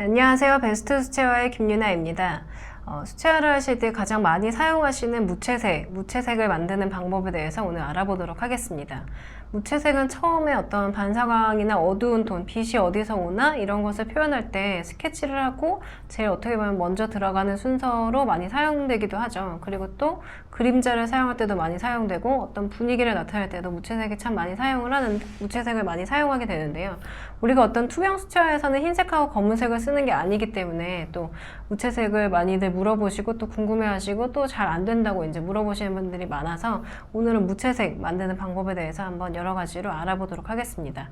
네, 안녕하세요. 베스트 수채화의 김유나입니다. 수채화를 하실 때 가장 많이 사용하시는 무채색을 만드는 방법에 대해서 오늘 알아보도록 하겠습니다. 무채색은 처음에 어떤 반사광이나 어두운 톤, 빛이 어디서 오나 이런 것을 표현할 때 스케치를 하고 제일 어떻게 보면 먼저 들어가는 순서로 많이 사용되기도 하죠. 그리고 또 그림자를 사용할 때도 많이 사용되고 어떤 분위기를 나타낼 때도 무채색을 많이 사용하게 되는데요. 우리가 어떤 투명 수채화에서는 흰색하고 검은색을 쓰는 게 아니기 때문에 또 무채색을 많이들 물어보시고 또 궁금해하시고 또 잘 안 된다고 이제 물어보시는 분들이 많아서 오늘은 무채색 만드는 방법에 대해서 한번 여러 가지로 알아보도록 하겠습니다.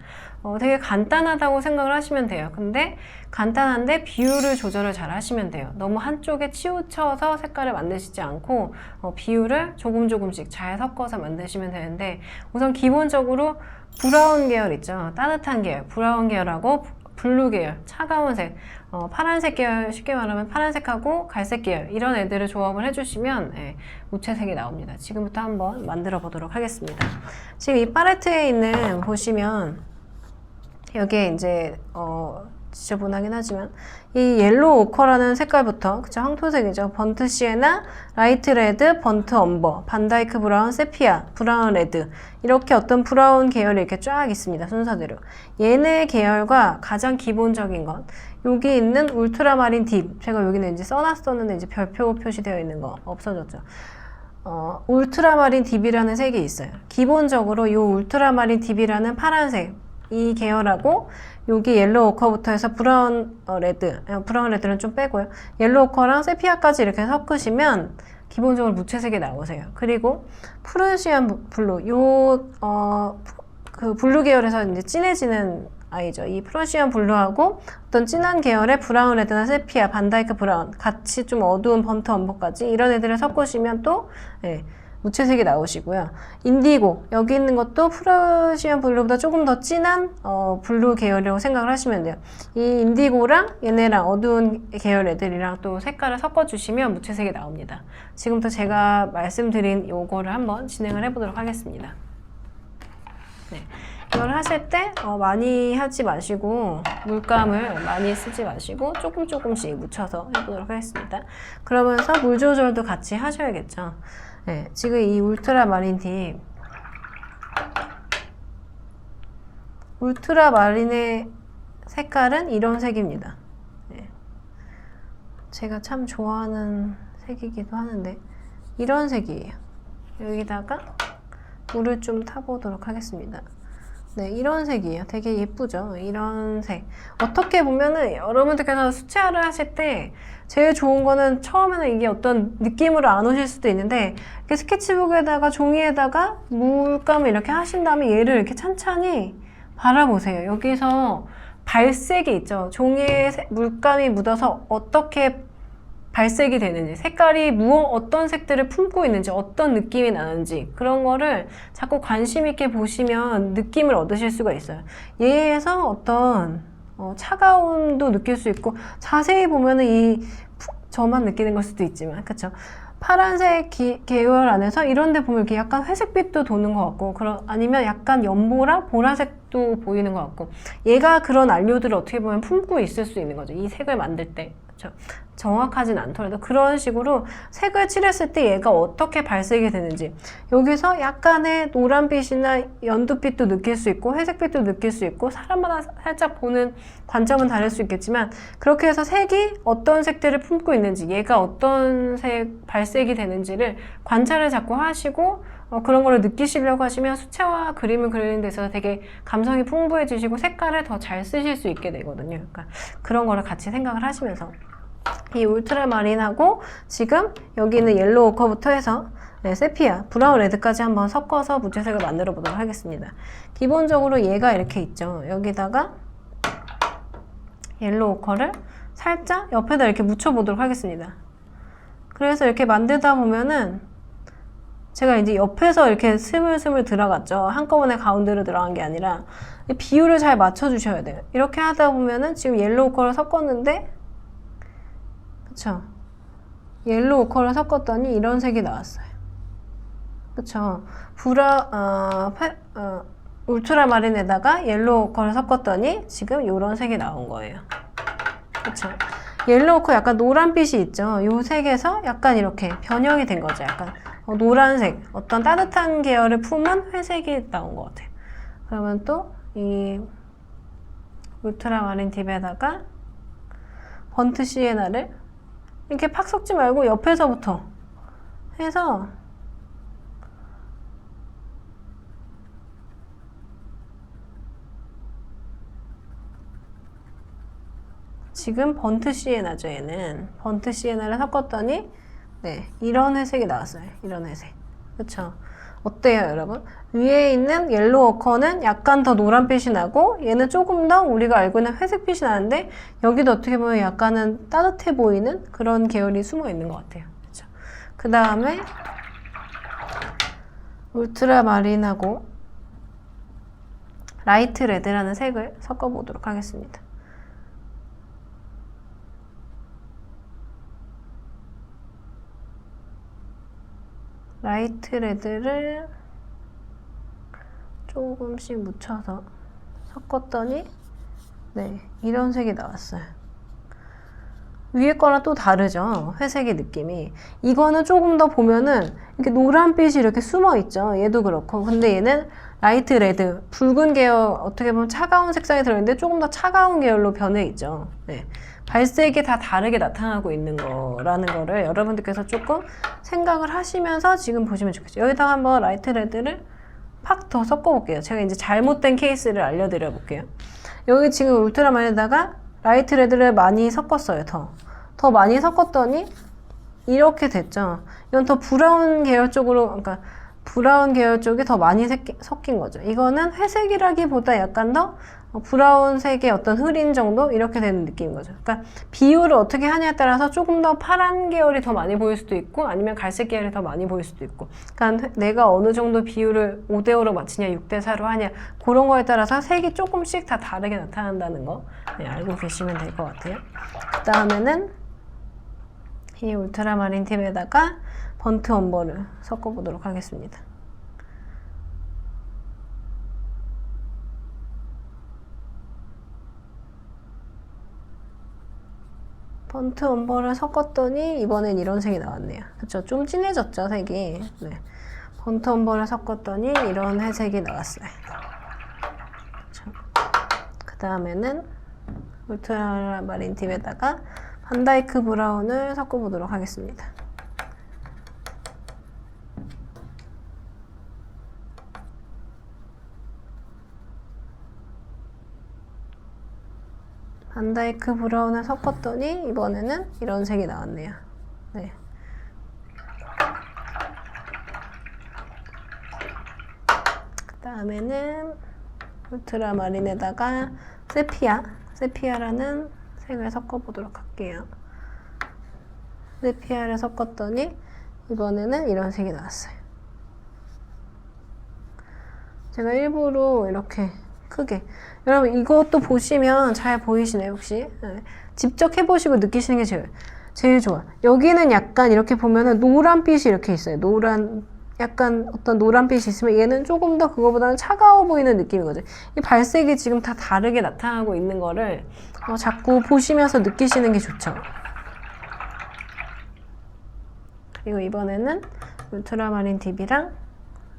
되게 간단하다고 생각을 하시면 돼요. 근데 간단한데 비율을 조절을 잘 하시면 돼요. 너무 한쪽에 치우쳐서 색깔을 만드시지 않고 비율을 조금씩 잘 섞어서 만드시면 되는데 우선 기본적으로 브라운 계열 있죠. 따뜻한 계열, 브라운 계열하고 블루 계열, 차가운 색, 파란색 계열, 쉽게 말하면 파란색하고 갈색 계열 이런 애들을 조합을 해주시면 무채색이 나옵니다. 지금부터 한번 만들어 보도록 하겠습니다. 지금 이 팔레트에 있는 보시면 여기에 이제 지저분하긴 하지만 이 옐로우 오커라는 색깔부터 그쵸 황토색이죠. 번트 시에나, 라이트 레드, 번트 엄버, 반다이크 브라운, 세피아, 브라운 레드 이렇게 어떤 브라운 계열이 이렇게 쫙 있습니다. 순서대로 얘네 계열과 가장 기본적인 것 여기 있는 울트라마린 딥 제가 여기는 이제 써놨었는데 이제 별표 표시되어 있는 거 없어졌죠. 울트라마린 딥이라는 색이 있어요. 기본적으로 이 울트라마린 딥이라는 파란색 이 계열하고 여기 옐로우 오커부터 해서 브라운 레드는 좀 빼고요. 옐로우 오커랑 세피아까지 이렇게 섞으시면 기본적으로 무채색이 나오세요. 그리고 프루시안 블루 그 블루 계열에서 이제 진해지는 아이죠. 이 프루시안 블루하고 어떤 진한 계열의 브라운 레드나 세피아, 반다이크 브라운 같이 좀 어두운 번트 엄버까지 이런 애들을 섞으시면 또 무채색이 나오시고요. 인디고 여기 있는 것도 프루시안 블루보다 조금 더 진한 블루 계열이라고 생각을 하시면 돼요. 이 인디고랑 얘네랑 어두운 계열 애들이랑 또 색깔을 섞어주시면 무채색이 나옵니다. 지금부터 제가 말씀드린 요거를 한번 진행을 해보도록 하겠습니다. 네. 이걸 하실 때 많이 하지 마시고 물감을 많이 쓰지 마시고 조금씩 묻혀서 해보도록 하겠습니다. 그러면서 물 조절도 같이 하셔야겠죠. 네, 지금 이 울트라마린 딥 울트라마린의 색깔은 이런 색입니다. 네. 제가 참 좋아하는 색이기도 하는데 이런 색이에요. 여기다가 물을 좀 타보도록 하겠습니다. 네, 이런 색이에요. 되게 예쁘죠? 이런 색. 어떻게 보면은 여러분들께서 수채화를 하실 때 제일 좋은 거는 처음에는 이게 어떤 느낌으로 안 오실 수도 있는데 이렇게 스케치북에다가 종이에다가 물감을 이렇게 하신 다음에 얘를 이렇게 찬찬히 바라보세요. 여기서 발색이 있죠. 종이에 물감이 묻어서 어떻게 발색이 되는지, 색깔이 어떤 색들을 품고 있는지, 어떤 느낌이 나는지 그런 거를 자꾸 관심 있게 보시면 느낌을 얻으실 수가 있어요. 얘에서 어떤 차가움도 느낄 수 있고 자세히 보면은 저만 느끼는 걸 수도 있지만 그쵸? 파란색 계열 안에서 이런 데 보면 이렇게 약간 회색빛도 도는 것 같고 아니면 약간 연보라 보라색도 보이는 것 같고 얘가 그런 안료들을 어떻게 보면 품고 있을 수 있는 거죠. 이 색을 만들 때 그쵸? 정확하진 않더라도 그런 식으로 색을 칠했을 때 얘가 어떻게 발색이 되는지 여기서 약간의 노란빛이나 연두빛도 느낄 수 있고 회색빛도 느낄 수 있고 사람마다 살짝 보는 관점은 다를 수 있겠지만 그렇게 해서 색이 어떤 색들을 품고 있는지 얘가 어떤 색 발색이 되는지를 관찰을 자꾸 하시고 그런 거를 느끼시려고 하시면 수채화 그림을 그리는 데 있어서 되게 감성이 풍부해지시고 색깔을 더 잘 쓰실 수 있게 되거든요. 그러니까 그런 거를 같이 생각을 하시면서 이 울트라마린하고 지금 여기 있는 옐로우 오커부터 해서 세피아, 브라운 레드까지 한번 섞어서 무채색을 만들어 보도록 하겠습니다. 기본적으로 얘가 이렇게 있죠. 여기다가 옐로우 오커를 살짝 옆에다 이렇게 묻혀 보도록 하겠습니다. 그래서 이렇게 만들다 보면은 제가 이제 옆에서 이렇게 스물스물 들어갔죠. 한꺼번에 가운데로 들어간 게 아니라 비율을 잘 맞춰 주셔야 돼요. 이렇게 하다 보면은 지금 옐로우 오커를 섞었는데 그쵸? 옐로우 오커를 섞었더니 이런 색이 나왔어요. 그쵸? 울트라마린에다가 옐로우 오커를 섞었더니 지금 이런 색이 나온 거예요. 그쵸? 옐로우코 약간 노란빛이 있죠. 요 색에서 약간 이렇게 변형이 된 거죠. 약간 노란색, 어떤 따뜻한 계열을 품은 회색이 나온 것 같아요. 그러면 또 이 울트라마린 딥에다가 번트 시에나를 이렇게 팍 섞지 말고 옆에서부터 해서 지금 번트 시에나죠. 얘는 번트 시에나를 섞었더니 네, 이런 회색이 나왔어요. 이런 회색. 그쵸? 어때요, 여러분? 위에 있는 옐로우 워커는 약간 더 노란빛이 나고 얘는 조금 더 우리가 알고 있는 회색빛이 나는데 여기도 어떻게 보면 약간은 따뜻해 보이는 그런 계열이 숨어 있는 것 같아요. 그쵸? 그 다음에 울트라마린하고 라이트 레드라는 색을 섞어보도록 하겠습니다. 라이트 레드를 조금씩 묻혀서 섞었더니 네, 이런 색이 나왔어요. 위에 거랑 또 다르죠? 회색의 느낌이. 이거는 조금 더 보면은 이렇게 노란빛이 이렇게 숨어 있죠? 얘도 그렇고. 근데 얘는 라이트 레드, 붉은 계열, 어떻게 보면 차가운 색상이 들어있는데 조금 더 차가운 계열로 변해 있죠. 네. 발색이 다 다르게 나타나고 있는 거라는 거를 여러분들께서 조금 생각을 하시면서 지금 보시면 좋겠죠. 여기다가 한번 라이트 레드를 팍 더 섞어볼게요. 제가 이제 잘못된 케이스를 알려드려 볼게요. 여기 지금 울트라마린에다가 라이트 레드를 많이 섞었어요. 더 많이 섞었더니 이렇게 됐죠. 이건 더 브라운 계열 쪽으로, 그러니까 브라운 계열 쪽이 더 많이 섞인 거죠. 이거는 회색이라기보다 약간 더 브라운색의 어떤 흐린 정도 이렇게 되는 느낌인 거죠. 그러니까 비율을 어떻게 하냐에 따라서 조금 더 파란 계열이 더 많이 보일 수도 있고 아니면 갈색 계열이 더 많이 보일 수도 있고, 그러니까 내가 어느 정도 비율을 5대5로 맞추냐 6대4로 하냐 그런 거에 따라서 색이 조금씩 다 다르게 나타난다는 거 네, 알고 계시면 될 것 같아요. 그 다음에는 이 울트라마린 팁에다가 번트 엄버를 섞어보도록 하겠습니다. 번트 엄버를 섞었더니 이번엔 이런 색이 나왔네요. 그쵸? 좀 진해졌죠, 색이. 네. 번트 엄버를 섞었더니 이런 회색이 나왔어요. 그 다음에는 울트라마린 팁에다가 반다이크 브라운을 섞어보도록 하겠습니다. 반다이크 브라운을 섞었더니 이번에는 이런 색이 나왔네요. 네. 그 다음에는 울트라마린에다가 세피아라는 색을 섞어보도록 할게요. 세피아를 섞었더니 이번에는 이런 색이 나왔어요. 제가 일부러 이렇게 크게, 여러분 이것도 보시면 잘 보이시나요 혹시? 네. 직접 해보시고 느끼시는 게 제일 좋아. 여기는 약간 이렇게 보면은 노란빛이 이렇게 있어요. 약간 어떤 노란빛이 있으면 얘는 조금 더 그거보다는 차가워 보이는 느낌이거든요. 이 발색이 지금 다 다르게 나타나고 있는 거를 자꾸 보시면서 느끼시는 게 좋죠. 그리고 이번에는 울트라마린 딥이랑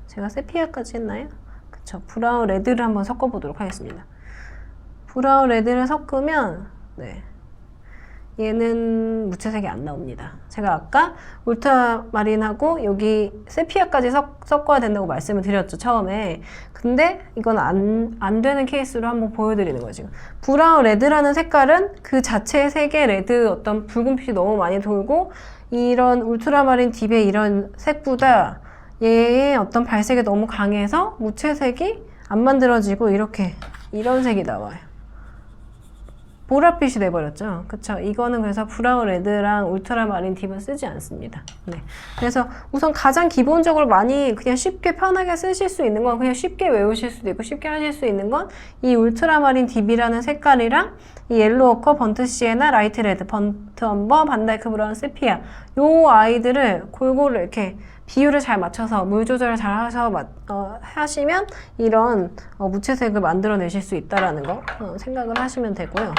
제가 세피아까지 했나요? 그쵸. 브라운 레드를 한번 섞어보도록 하겠습니다. 브라운 레드를 섞으면 네, 얘는 무채색이 안 나옵니다. 제가 아까 울트라마린하고 여기 세피아까지 섞어야 된다고 말씀을 드렸죠, 처음에. 근데 이건 안 되는 케이스로 한번 보여드리는 거예요, 지금. 브라운 레드라는 색깔은 그 자체의 색의 레드 어떤 붉은빛이 너무 많이 돌고 이런 울트라마린 딥의 이런 색보다 얘의 어떤 발색이 너무 강해서 무채색이 안 만들어지고 이렇게 이런 색이 나와요. 보랏빛이 돼버렸죠. 그쵸? 이거는 그래서 브라운 레드랑 울트라마린 딥은 쓰지 않습니다. 네. 그래서 우선 가장 기본적으로 많이 그냥 쉽게 편하게 쓰실 수 있는 건 그냥 쉽게 외우실 수도 있고 쉽게 하실 수 있는 건 이 울트라마린 딥이라는 색깔이랑 이 옐로우 워커, 번트 시에나, 라이트 레드, 번트 엄버, 반다이크 브라운, 세피아 요 아이들을 골고루 이렇게 비율을 잘 맞춰서 물 조절을 잘 하시면 이런 무채색을 만들어내실 수 있다는 거 생각을 하시면 되고요.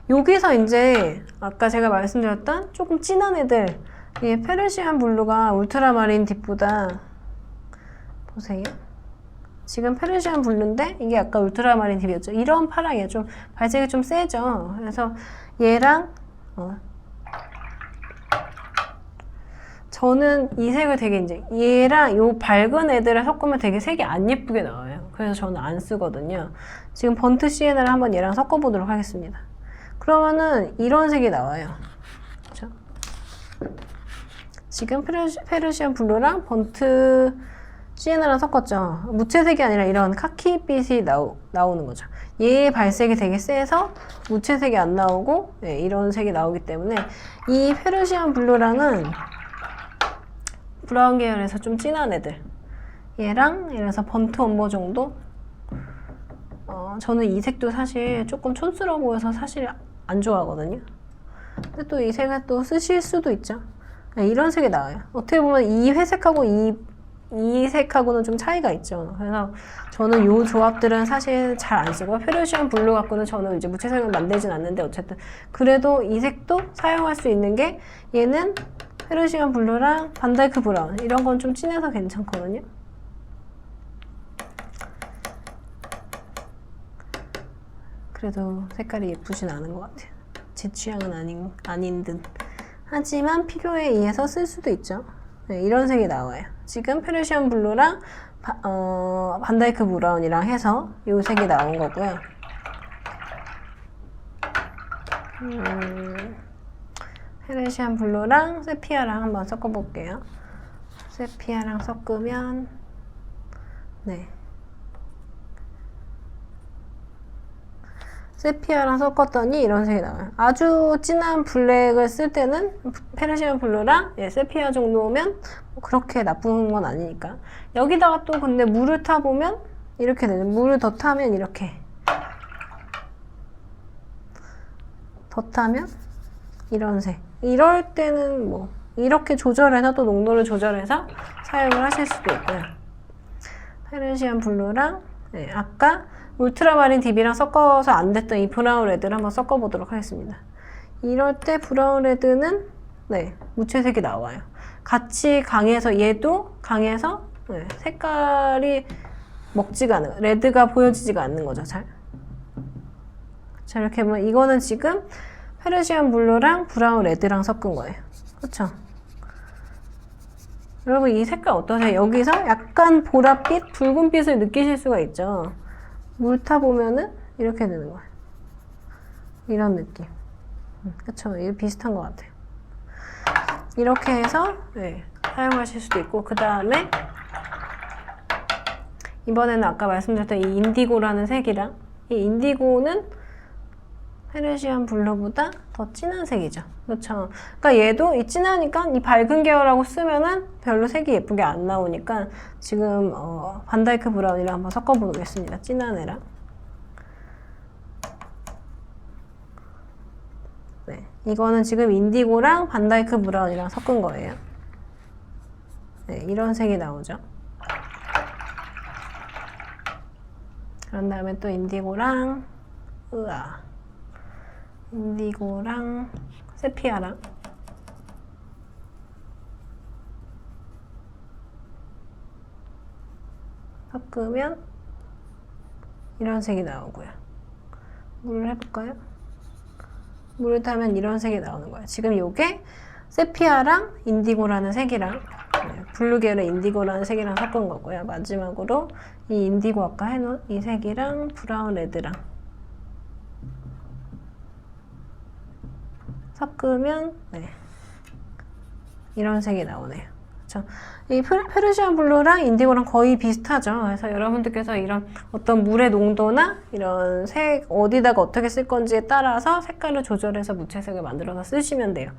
여기서 이제 아까 제가 말씀드렸던 조금 진한 애들, 이 페르시안 블루가 울트라마린 딥보다 보세요. 지금 페르시안 블루인데 이게 아까 울트라마린 딥이었죠. 이런 파랑이에요. 좀 발색이 좀 세죠. 그래서 얘랑 저는 이 색을 되게 이제 얘랑 요 밝은 애들을 섞으면 되게 색이 안 예쁘게 나와요. 그래서 저는 안 쓰거든요. 지금 번트 시에나를 한번 얘랑 섞어보도록 하겠습니다. 그러면은 이런 색이 나와요. 그렇죠? 지금 페르시안 블루랑 번트 시에나랑 섞었죠. 무채색이 아니라 이런 카키빛이 나오는 거죠. 얘의 발색이 되게 세서 무채색이 안 나오고 네, 이런 색이 나오기 때문에 이 페르시안 블루랑은 브라운 계열에서 좀 진한 애들, 얘랑 이래서 번트 엄버 정도. 저는 이 색도 사실 조금 촌스러워 보여서 사실 안 좋아하거든요. 근데 또 이 색을 또 쓰실 수도 있죠. 네, 이런 색이 나와요. 어떻게 보면 이 회색하고 이 색하고는 좀 차이가 있죠. 그래서 저는 이 조합들은 사실 잘 안 쓰고 페르시안 블루 갖고는 저는 이제 무채색을 만들진 않는데 어쨌든 그래도 이 색도 사용할 수 있는 게 얘는 페르시안 블루랑 반다이크 브라운 이런 건 좀 진해서 괜찮거든요. 그래도 색깔이 예쁘진 않은 것 같아요. 제 취향은 아닌 듯. 하지만 필요에 의해서 쓸 수도 있죠. 네, 이런 색이 나와요. 지금 페르시안 블루랑 반다이크 브라운이랑 해서 이 색이 나온 거고요. 페르시안 블루랑 세피아랑 한번 섞어볼게요. 세피아랑 섞으면 네. 세피아랑 섞었더니 이런 색이 나와요. 아주 진한 블랙을 쓸 때는 페르시안 블루랑 세피아 정도면 뭐 그렇게 나쁜 건 아니니까. 여기다가 또 근데 물을 타보면 이렇게 되죠. 물을 더 타면 이렇게. 더 타면 이런 색. 이럴 때는 뭐 이렇게 조절해서 또 농도를 조절해서 사용을 하실 수도 있고요. 페르시안 블루랑 아까 울트라마린 딥이랑 섞어서 안 됐던 이 브라운 레드를 한번 섞어보도록 하겠습니다. 이럴 때 브라운 레드는 무채색이 나와요. 같이 강해서 얘도 강해서 색깔이 먹지가 않아요. 레드가 보여지지가 않는 거죠. 잘. 자, 이렇게 보면 이거는 지금 페르시안 블루랑 브라운 레드랑 섞은 거예요. 그렇죠? 여러분 이 색깔 어떠세요? 여기서 약간 보랏빛, 붉은빛을 느끼실 수가 있죠. 물 타보면은 이렇게 되는 거예요. 이런 느낌. 그쵸? 이거 비슷한 것 같아요. 이렇게 해서 사용하실 수도 있고 그 다음에 이번에는 아까 말씀드렸던 이 인디고라는 색이랑 이 인디고는 페르시안 블루보다 더 진한 색이죠. 그렇죠? 그러니까 얘도 이 진하니까 이 밝은 계열하고 쓰면은 별로 색이 예쁘게 안 나오니까 지금 반다이크 브라운이랑 한번 섞어보겠습니다. 진한 애랑. 네, 이거는 지금 인디고랑 반다이크 브라운이랑 섞은 거예요. 네, 이런 색이 나오죠. 그런 다음에 또 인디고랑 인디고랑 세피아랑 섞으면 이런 색이 나오고요. 물을 해볼까요? 물을 타면 이런 색이 나오는 거예요. 지금 요게 세피아랑 인디고라는 색이랑 블루 계열의 인디고라는 색이랑 섞은 거고요. 마지막으로 이 인디고 아까 해놓은 이 색이랑 브라운 레드랑 섞으면 이런 색이 나오네요. 그렇죠? 이 페르시안 블루랑 인디고랑 거의 비슷하죠. 그래서 여러분들께서 이런 어떤 물의 농도나 이런 색 어디다가 어떻게 쓸 건지에 따라서 색깔을 조절해서 무채색을 만들어서 쓰시면 돼요.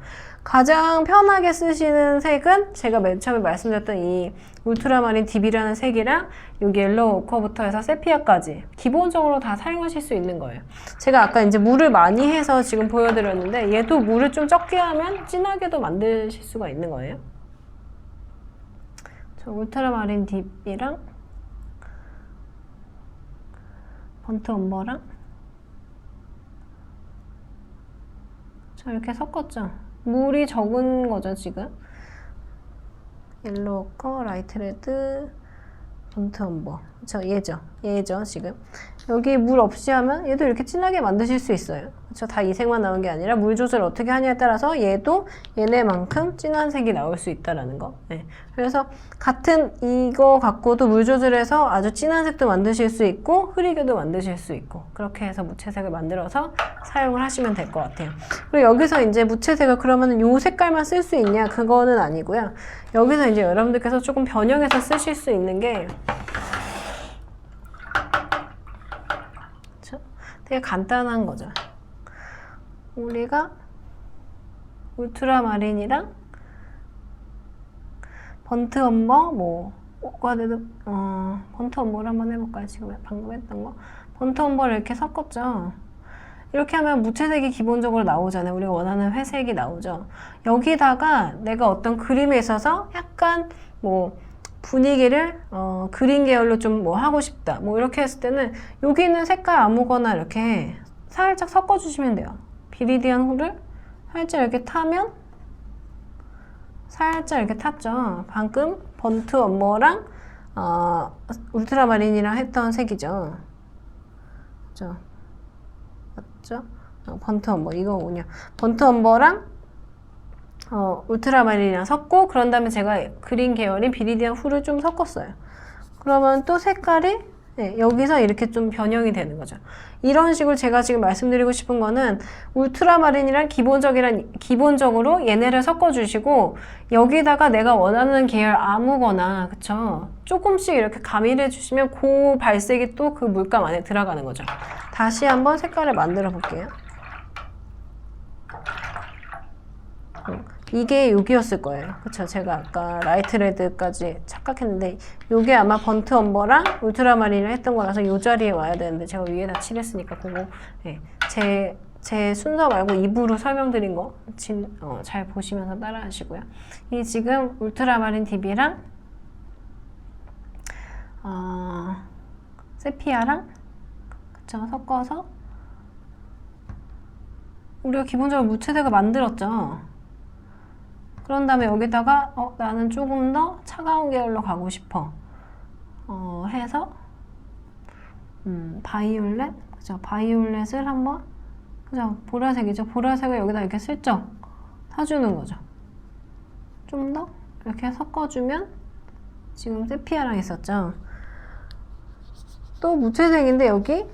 가장 편하게 쓰시는 색은 제가 맨 처음에 말씀드렸던 이 울트라마린 딥이라는 색이랑 여기 옐로우 오커부터 해서 세피아까지 기본적으로 다 사용하실 수 있는 거예요. 제가 아까 이제 물을 많이 해서 지금 보여드렸는데 얘도 물을 좀 적게 하면 진하게도 만드실 수가 있는 거예요. 저 울트라마린 딥이랑 번트 엄버랑 자, 이렇게 섞었죠. 물이 적은 거죠, 지금. 옐로우 오커, 라이트 레드, 번트 엄버. 얘죠, 지금. 여기 물 없이 하면 얘도 이렇게 진하게 만드실 수 있어요. 그쵸? 다 이 색만 나온 게 아니라 물 조절을 어떻게 하냐에 따라서 얘도 얘네만큼 진한 색이 나올 수 있다라는 거. 네. 그래서 같은 이거 갖고도 물 조절해서 아주 진한 색도 만드실 수 있고 흐리게도 만드실 수 있고 그렇게 해서 무채색을 만들어서 사용을 하시면 될 것 같아요. 그리고 여기서 이제 무채색을 그러면 요 색깔만 쓸 수 있냐? 그거는 아니고요. 여기서 이제 여러분들께서 조금 변형해서 쓰실 수 있는 게 되게 간단한 거죠. 우리가 울트라마린이랑 번트 엄버 번트 엄버를 한번 해볼까요? 지금 방금 했던 거 번트 엄버를 이렇게 섞었죠. 이렇게 하면 무채색이 기본적으로 나오잖아요. 우리가 원하는 회색이 나오죠. 여기다가 내가 어떤 그림에 있어서 약간 분위기를 그린 계열로 좀 하고 싶다. 이렇게 했을 때는 여기 있는 색깔 아무거나 이렇게 살짝 섞어주시면 돼요. 비리디안 홀을 살짝 이렇게 타면 살짝 이렇게 탔죠. 방금 번트 엄버랑 울트라마린이랑 했던 색이죠. 그죠? 맞죠? 번트 엄버 이거군요. 번트 엄버랑 울트라마린이랑 섞고 그런 다음에 제가 그린 계열인 비리디안 훌을 좀 섞었어요. 그러면 또 색깔이 여기서 이렇게 좀 변형이 되는 거죠. 이런 식으로 제가 지금 말씀드리고 싶은 거는 울트라마린이랑 기본적으로 얘네를 섞어주시고 여기다가 내가 원하는 계열 아무거나 그쵸? 조금씩 이렇게 가미를 해주시면 그 발색이 또 그 물감 안에 들어가는 거죠. 다시 한번 색깔을 만들어 볼게요. 이게 여기였을 거예요. 그쵸? 제가 아까 라이트 레드까지 착각했는데 요게 아마 번트 엄버랑 울트라마린을 했던 거라서 요 자리에 와야 되는데 제가 위에다 칠했으니까 그거 제 순서 말고 입으로 설명드린 거 잘 보시면서 따라 하시고요. 이 지금 울트라마린 DB랑 세피아랑 그쵸? 섞어서 우리가 기본적으로 무채색을 만들었죠. 그런 다음에 여기다가 나는 조금 더 차가운 계열로 가고 싶어 해서 바이올렛 그죠? 바이올렛을 한번 그죠? 보라색이죠? 보라색을 여기다 이렇게 슬쩍 타주는 거죠. 좀 더 이렇게 섞어주면 지금 세피아랑 있었죠? 또 무채색인데 여기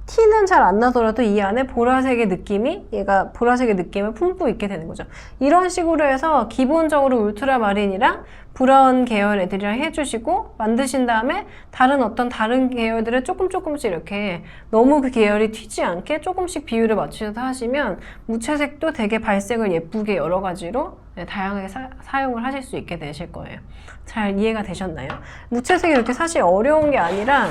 티는 잘 안 나더라도 이 안에 보라색의 느낌이 얘가 보라색의 느낌을 품고 있게 되는 거죠. 이런 식으로 해서 기본적으로 울트라마린이랑 브라운 계열 애들이랑 해주시고 만드신 다음에 다른 계열들을 조금씩 이렇게 너무 그 계열이 튀지 않게 조금씩 비율을 맞추셔서 하시면 무채색도 되게 발색을 예쁘게 여러 가지로 다양하게 사용을 하실 수 있게 되실 거예요. 잘 이해가 되셨나요? 무채색이 이렇게 사실 어려운 게 아니라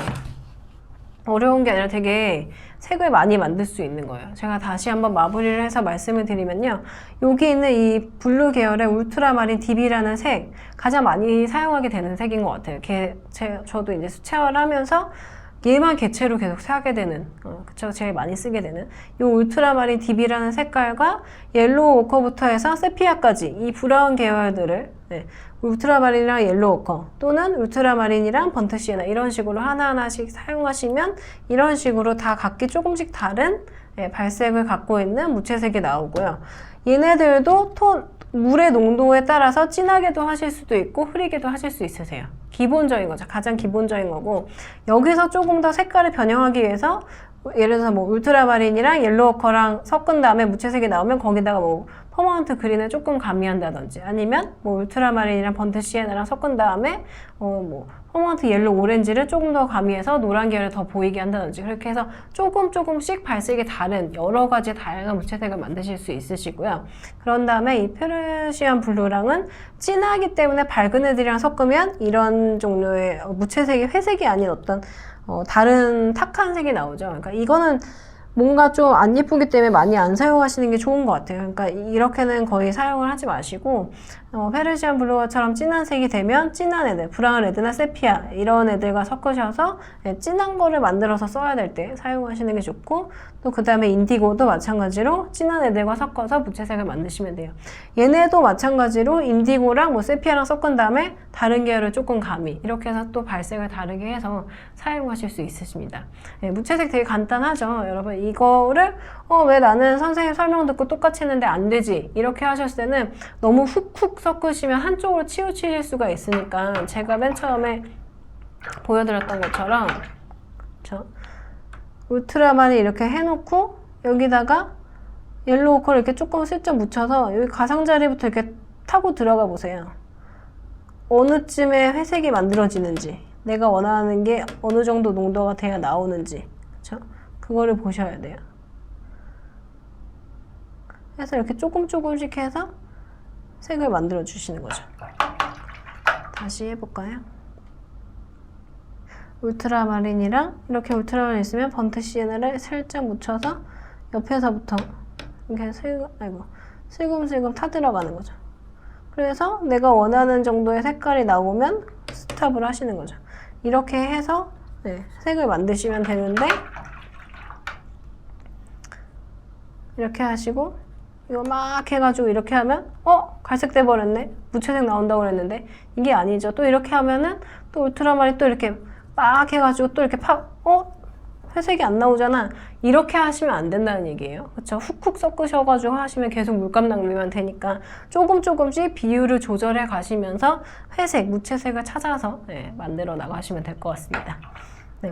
되게 색을 많이 만들 수 있는 거예요. 제가 다시 한번 마무리를 해서 말씀을 드리면요. 여기 있는 이 블루 계열의 울트라마린 DB라는 색 가장 많이 사용하게 되는 색인 것 같아요. 저도 이제 수채화를 하면서 얘만 개체로 계속 사게 되는 그쵸? 제일 많이 쓰게 되는 이 울트라마린 DB라는 색깔과 옐로우 오커부터 해서 세피아까지 이 브라운 계열들을 울트라마린이랑 옐로우 오커 또는 울트라마린이랑 번트 시에나 이런 식으로 하나하나씩 사용하시면 이런 식으로 다 각기 조금씩 다른 발색을 갖고 있는 무채색이 나오고요. 얘네들도 물의 농도에 따라서 진하게도 하실 수도 있고 흐리게도 하실 수 있으세요. 기본적인 거죠. 가장 기본적인 거고 여기서 조금 더 색깔을 변형하기 위해서 예를 들어서 울트라마린이랑 옐로우커랑 섞은 다음에 무채색이 나오면 거기다가 퍼머넌트 그린을 조금 가미한다든지 아니면 울트라마린이랑 번트 시에나랑 섞은 다음에 퍼머넌트 옐로우 오렌지를 조금 더 가미해서 노란 계열을 더 보이게 한다든지 그렇게 해서 조금씩 발색이 다른 여러 가지 다양한 무채색을 만드실 수 있으시고요. 그런 다음에 이 페르시안 블루랑은 진하기 때문에 밝은 애들이랑 섞으면 이런 종류의 무채색이 회색이 아닌 어떤 다른 탁한 색이 나오죠. 그러니까 이거는 뭔가 좀 안 예쁘기 때문에 많이 안 사용하시는 게 좋은 것 같아요. 그러니까 이렇게는 거의 사용을 하지 마시고 페르시안 블루처럼 진한 색이 되면 진한 애들, 브라운 레드나 세피아 이런 애들과 섞으셔서 진한 거를 만들어서 써야 될 때 사용하시는 게 좋고, 또 그 다음에 인디고도 마찬가지로 진한 애들과 섞어서 무채색을 만드시면 돼요. 얘네도 마찬가지로 인디고랑 뭐 세피아랑 섞은 다음에 다른 계열을 조금 가미 이렇게 해서 또 발색을 다르게 해서 사용하실 수 있으십니다. 무채색 되게 간단하죠. 여러분 이거를 왜 나는 선생님 설명 듣고 똑같이 했는데 안 되지 이렇게 하셨을 때는 너무 훅훅 섞으시면 한쪽으로 치우치실 수가 있으니까 제가 맨 처음에 보여드렸던 것처럼 울트라만이 이렇게 해놓고 여기다가 옐로우 오컬 이렇게 조금 슬쩍 묻혀서 여기 가장자리부터 이렇게 타고 들어가 보세요. 어느쯤에 회색이 만들어지는지, 내가 원하는 게 어느 정도 농도가 돼야 나오는지, 그쵸? 그거를 보셔야 돼요. 그래서 이렇게 조금씩 해서 색을 만들어 주시는 거죠. 다시 해볼까요? 울트라마린이랑 이렇게 울트라마린 있으면 번트 시에나를 살짝 묻혀서 옆에서부터 이렇게 슬금슬금 타들어가는 거죠. 그래서 내가 원하는 정도의 색깔이 나오면 스탑을 하시는 거죠. 이렇게 해서 색을 만드시면 되는데, 이렇게 하시고 이거 막 해가지고 이렇게 하면 갈색 돼버렸네, 무채색 나온다고 그랬는데 이게 아니죠. 또 이렇게 하면은 또 울트라마린 또 이렇게 막 해가지고 또 이렇게 회색이 안 나오잖아. 이렇게 하시면 안 된다는 얘기예요. 그쵸? 훅훅 섞으셔가지고 하시면 계속 물감 낭비만 되니까 조금씩 비율을 조절해 가시면서 회색, 무채색을 찾아서 만들어 나가시면 될 것 같습니다.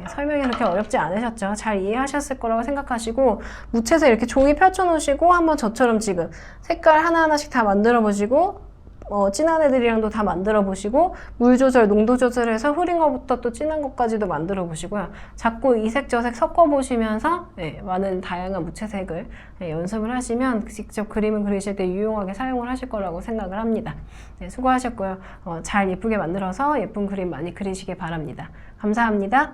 설명이 그렇게 어렵지 않으셨죠? 잘 이해하셨을 거라고 생각하시고, 무채색 이렇게 종이 펼쳐 놓으시고 한번 저처럼 지금 색깔 하나하나씩 다 만들어 보시고, 진한 애들이랑도 다 만들어 보시고, 물 조절, 농도 조절해서 흐린 것부터 또 진한 것까지도 만들어 보시고요. 자꾸 이색 저색 섞어 보시면서 많은 다양한 무채색을 연습을 하시면 직접 그림을 그리실 때 유용하게 사용을 하실 거라고 생각을 합니다. 수고하셨고요. 잘 예쁘게 만들어서 예쁜 그림 많이 그리시길 바랍니다. 감사합니다.